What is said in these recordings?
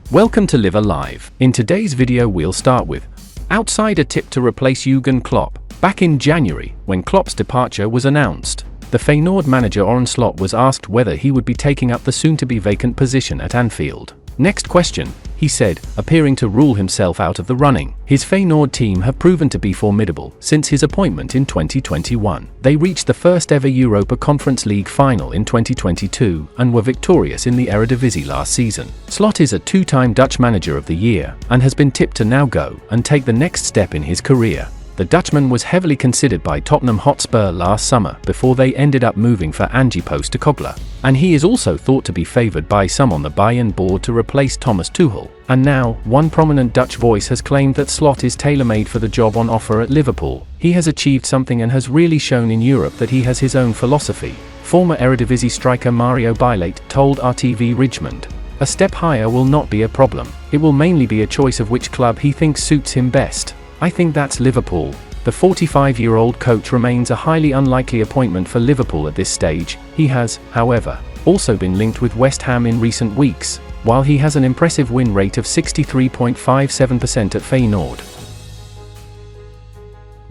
Welcome to Live Alive. In today's video we'll start with outsider tip to replace Jurgen Klopp. Back in January, when Klopp's departure was announced, the Feyenoord manager Arnold was asked whether he would be taking up the soon-to-be vacant position at Anfield. Next question, he said, appearing to rule himself out of the running. His Feyenoord team have proven to be formidable since his appointment in 2021. They reached the first ever Europa Conference League final in 2022 and were victorious in the Eredivisie last season. Slot is a two-time Dutch Manager of the Year and has been tipped to now go and take the next step in his career. The Dutchman was heavily considered by Tottenham Hotspur last summer before they ended up moving for Ange Postecoglou, and he is also thought to be favoured by some on the Bayern board to replace Thomas Tuchel. And now, one prominent Dutch voice has claimed that Slot is tailor-made for the job on offer at Liverpool. He has achieved something and has really shown in Europe that he has his own philosophy. Former Eredivisie striker Mario Bilate told RTV Richmond, "A step higher will not be a problem. It will mainly be a choice of which club he thinks suits him best. I think that's Liverpool." The 45-year-old coach remains a highly unlikely appointment for Liverpool at this stage. He has, however, also been linked with West Ham in recent weeks, while he has an impressive win rate of 63.57% at Feyenoord.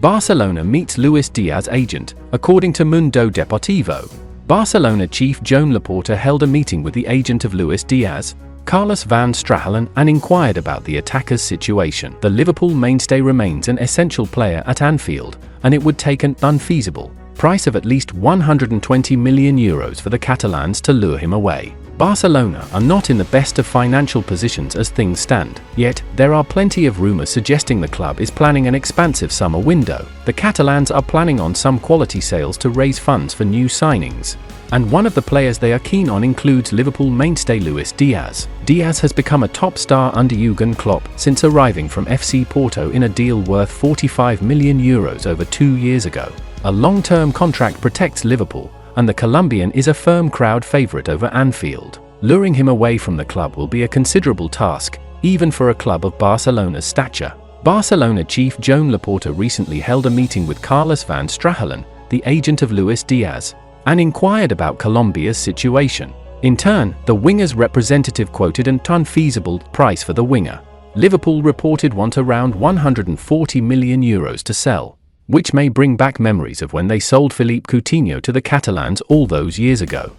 Barcelona meets Ls Diaz agent, according to Mundo Deportivo. Barcelona chief Joan Laporta held a meeting with the agent of Ls Diaz, Carlos van Strahelen, and inquired about the attacker's situation. The Liverpool mainstay remains an essential player at Anfield, and it would take an unfeasible price of at least €120 million for the Catalans to lure him away. Barcelona are not in the best of financial positions as things stand, yet there are plenty of rumours suggesting the club is planning an expansive summer window. The Catalans are planning on some quality sales to raise funds for new signings, and one of the players they are keen on includes Liverpool mainstay Ls Diaz. Diaz has become a top star under Jurgen Klopp since arriving from FC Porto in a deal worth €45 million over 2 years ago. A long-term contract protects Liverpool, and the Colombian is a firm crowd favourite over Anfield. Luring him away from the club will be a considerable task, even for a club of Barcelona's stature. Barcelona chief Joan Laporta recently held a meeting with Carlos van Strahelen, the agent of Ls Diaz, and inquired about Colombia's situation. In turn, the winger's representative quoted an unfeasible price for the winger. Liverpool reported want around €140 million to sell, which may bring back memories of when they sold Philippe Coutinho to the Catalans all those years ago.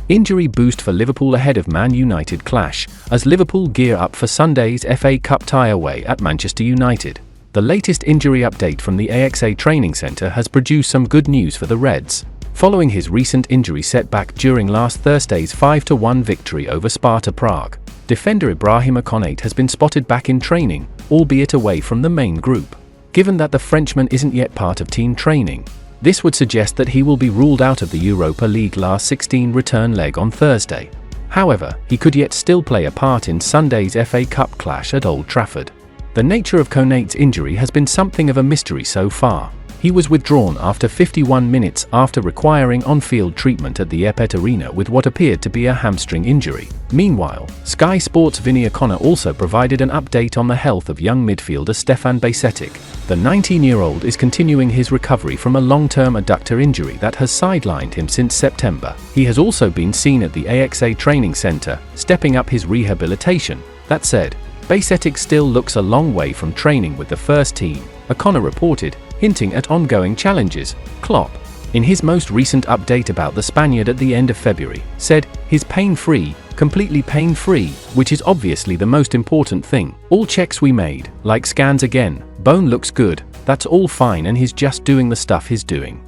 Injury boost for Liverpool ahead of Man United clash, as Liverpool gear up for Sunday's FA Cup tie away at Manchester United. The latest injury update from the AXA training centre has produced some good news for the Reds. Following his recent injury setback during last Thursday's 5-1 victory over Sparta Prague, defender Ibrahima Konate has been spotted back in training, albeit away from the main group. Given that the Frenchman isn't yet part of team training, this would suggest that he will be ruled out of the Europa League last 16 return leg on Thursday. However, he could yet still play a part in Sunday's FA Cup clash at Old Trafford. The nature of Konate's injury has been something of a mystery so far. He was withdrawn after 51 minutes after requiring on-field treatment at the Epet Arena with what appeared to be a hamstring injury. Meanwhile, Sky Sports' Vinny O'Connor also provided an update on the health of young midfielder Stefan Bajcetic. The 19-year-old is continuing his recovery from a long-term adductor injury that has sidelined him since September. He has also been seen at the AXA training centre, stepping up his rehabilitation. That said, Bajcetic still looks a long way from training with the first team, O'Connor reported, hinting at ongoing challenges. Klopp, in his most recent update about the Spaniard at the end of February, said, "He's pain-free, completely pain-free, which is obviously the most important thing. All checks we made, like scans again, bone looks good, that's all fine and he's just doing the stuff he's doing."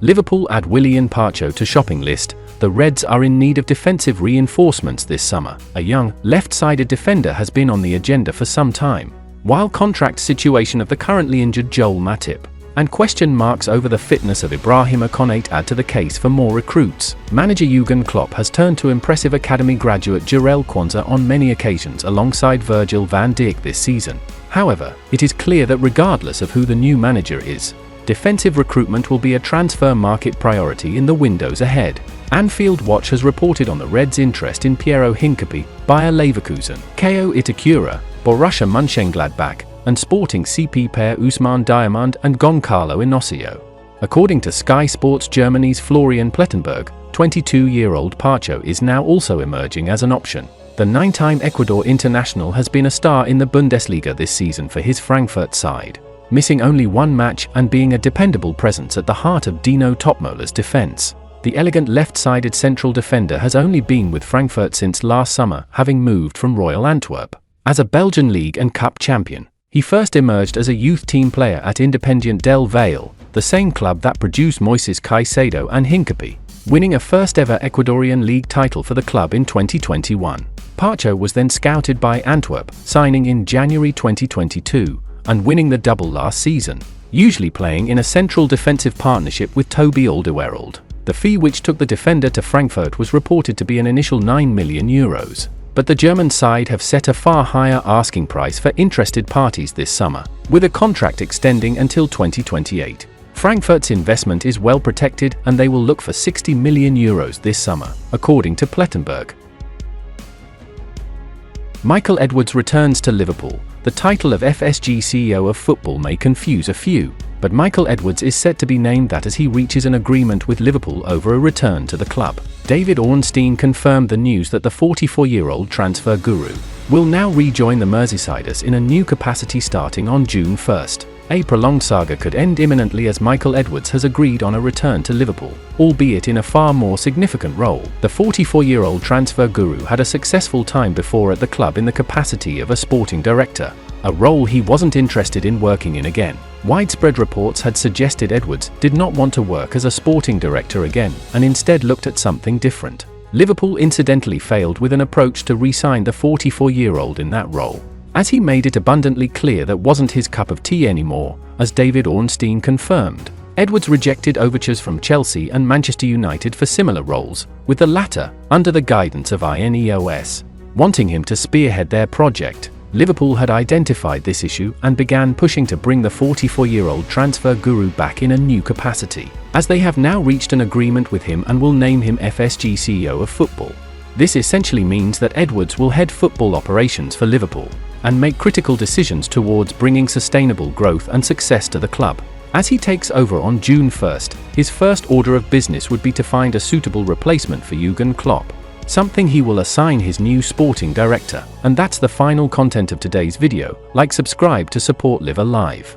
Liverpool add Willian to shopping list. The Reds are in need of defensive reinforcements this summer. A young, left-sided defender has been on the agenda for some time, while contract situation of the currently injured Joel Matip and question marks over the fitness of Ibrahima Konate add to the case for more recruits. Manager Jurgen Klopp has turned to impressive academy graduate Jarell Quansah on many occasions alongside Virgil van Dijk this season. However, it is clear that regardless of who the new manager is, defensive recruitment will be a transfer market priority in the windows ahead. Anfield Watch has reported on the Reds' interest in Piero Hincapié, Bayer Leverkusen, KO Itakura, Borussia Mönchengladbach, and Sporting CP pair Ousmane Diamand and Goncalo Inacio. According to Sky Sports Germany's Florian Plettenberg, 22-year-old Pacho is now also emerging as an option. The 9-time Ecuador international has been a star in the Bundesliga this season for his Frankfurt side, missing only one match and being a dependable presence at the heart of Dino Topmoller's defense. The elegant left-sided central defender has only been with Frankfurt since last summer, having moved from Royal Antwerp. As a Belgian League and Cup champion, he first emerged as a youth team player at Independiente del Valle, the same club that produced Moises Caicedo and Hincapie, winning a first-ever Ecuadorian League title for the club in 2021. Pacho was then scouted by Antwerp, signing in January 2022, and winning the double last season, usually playing in a central defensive partnership with Toby Alderweireld. The fee which took the defender to Frankfurt was reported to be an initial €9 million, but the German side have set a far higher asking price for interested parties this summer, with a contract extending until 2028. Frankfurt's investment is well protected and they will look for €60 million this summer, according to Plettenberg. Michael Edwards returns to Liverpool. The title of FSG CEO of football may confuse a few, but Michael Edwards is set to be named that as he reaches an agreement with Liverpool over a return to the club. David Ornstein confirmed the news that the 44-year-old transfer guru will now rejoin the Merseysiders in a new capacity starting on June 1st. A prolonged saga could end imminently as Michael Edwards has agreed on a return to Liverpool, albeit in a far more significant role. The 44-year-old transfer guru had a successful time before at the club in the capacity of a sporting director, a role he wasn't interested in working in again. Widespread reports had suggested Edwards did not want to work as a sporting director again and instead looked at something different. Liverpool incidentally failed with an approach to re-sign the 44-year-old in that role, as he made it abundantly clear that wasn't his cup of tea anymore, as David Ornstein confirmed. Edwards rejected overtures from Chelsea and Manchester United for similar roles, with the latter, under the guidance of INEOS, wanting him to spearhead their project. Liverpool had identified this issue and began pushing to bring the 44-year-old transfer guru back in a new capacity, as they have now reached an agreement with him and will name him FSG CEO of football. This essentially means that Edwards will head football operations for Liverpool and make critical decisions towards bringing sustainable growth and success to the club. As he takes over on June 1st, his first order of business would be to find a suitable replacement for Jurgen Klopp, something he will assign his new sporting director. And that's the final content of today's video. Like, subscribe to support Live Alive.